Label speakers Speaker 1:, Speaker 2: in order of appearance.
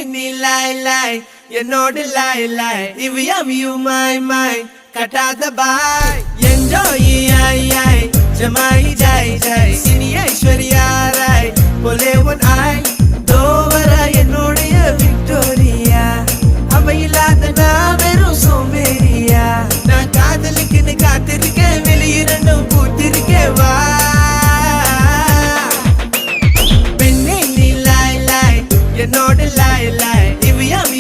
Speaker 1: நீ லாய் லாய் என்னோடு லாய் லாய் இவ்வியம் யூ மை மை கட்டாத பாய் என்ஜாய் ஐ ஐ ஜமாய் ஜாய் ஜாய் சினி ஐஸ்வர்யா ராய் போலே ஒன் ஐ தோவர என்னோடைய விக்டோரியா அவையில்லாத நான் வெறும் சோம்பேறியா நான் காதலுக்குன்னு காத்திருக்கேன் வெளியிரண்டும் பூத்திருக்கேன் வா என்னோட லாய் லாய் இவ்வியம்